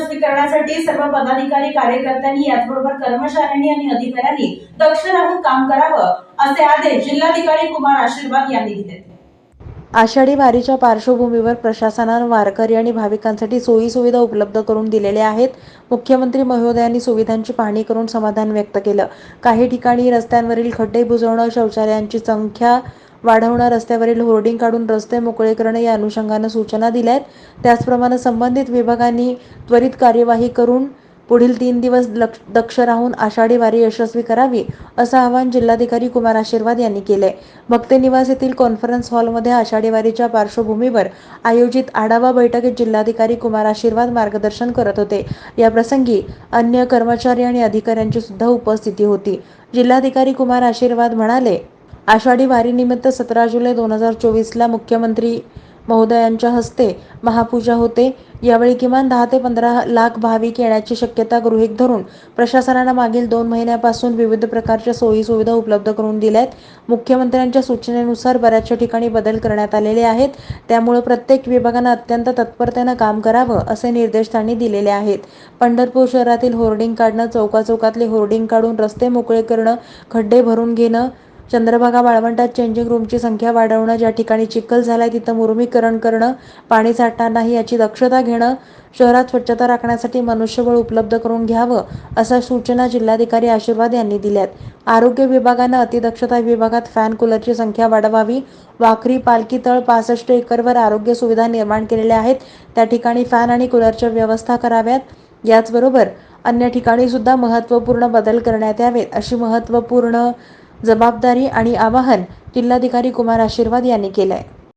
यशस्वी करण्यासाठी सर्व पदाधिकारी कार्यकर्त्यांनी याचबरोबर कर्मचाऱ्यांनी आणि अधिकाऱ्यांनी दक्ष राहून काम करावं असे आदेश जिल्हाधिकारी कुमार आशीर्वाद यांनी दिले। आषाढी वारीच्या पार्श्वभूमीवर प्रशासनानं वारकरी आणि भाविकांसाठी सोयी सुविधा उपलब्ध करून दिलेल्या आहेत। मुख्यमंत्री महोदयांनी सुविधांची पाहणी करून समाधान व्यक्त केलं। काही ठिकाणी रस्त्यांवरील खड्डे बुजवणं, शौचालयांची संख्या वाढवणं, रस्त्यावरील होर्डिंग काढून रस्ते मोकळे करणं या अनुषंगानं सूचना दिल्या आहेत। त्याचप्रमाणे संबंधित विभागांनी त्वरित कार्यवाही करून पुढील 3 दिवस दक्ष राहून आषाढी वारी यशस्वी करावी असं आवाहन जिल्हाधिकारी कुमार आशीर्वाद यांनी केलंय। भक्त निवास येथील कॉन्फरन्स हॉलमध्ये आषाढी वारीच्या पार्श्वभूमीवर आयोजित आढावा बैठकीत जिल्हाधिकारी कुमार आशीर्वाद मार्गदर्शन करत होते। या प्रसंगी अन्य कर्मचारी आणि अधिकाऱ्यांची सुद्धा उपस्थिती होती। जिल्हाधिकारी कुमार आशीर्वाद म्हणाले, आषाढी वारीनिमित्त 17 जुलै 2024 ला मुख्यमंत्री महोदयांच्या हस्ते महापूजा होते। यावेळी किमान 10 ते 15 लाख भाविक येण्याची शक्यता गृहीत धरून प्रशासनानं मागील 2 महिन्यापासून विविध प्रकारच्या सोयी सुविधा उपलब्ध करून दिल्या आहेत। मुख्यमंत्र्यांच्या सूचनेनुसार बऱ्याचशा ठिकाणी बदल करण्यात आलेले आहेत। त्यामुळे प्रत्येक विभागानं अत्यंत तत्परतेनं काम करावं असे निर्देश त्यांनी दिलेले आहेत। पंढरपूर शहरातील होर्डिंग काढणं, चौकाचौकातले होर्डिंग काढून रस्ते मोकळे करणं, खड्डे भरून घेणं, चंद्रभागा वाळवंटात चेंजिंग रूमची संख्या वाढवणं, ज्या ठिकाणी चिखल झालाय तिथं मुरमीकरण करणं, पाणी साठणार नाही याची दक्षता घेणं, शहरात स्वच्छता राखण्यासाठी मनुष्यबळ उपलब्ध करून घ्यावं अशा सूचना जिल्हाधिकारी आशीर्वाद यांनी दिल्यात। आरोग्य विभागानं अतिदक्षता विभागात फॅन कूलरची संख्या वाढवावी। वाखरी पालखी तळ 65 एकरवर आरोग्य सुविधा निर्माण केलेल्या आहेत, त्या ठिकाणी फॅन आणि कूलरच्या व्यवस्था कराव्यात। याचबरोबर अन्य ठिकाणी सुद्धा महत्त्वपूर्ण बदल करण्यात यावेत अशी महत्त्वपूर्ण जबाबदारी आणि आवाहन जिल्हाधिकारी कुमार आशीर्वाद यांनी केलंय।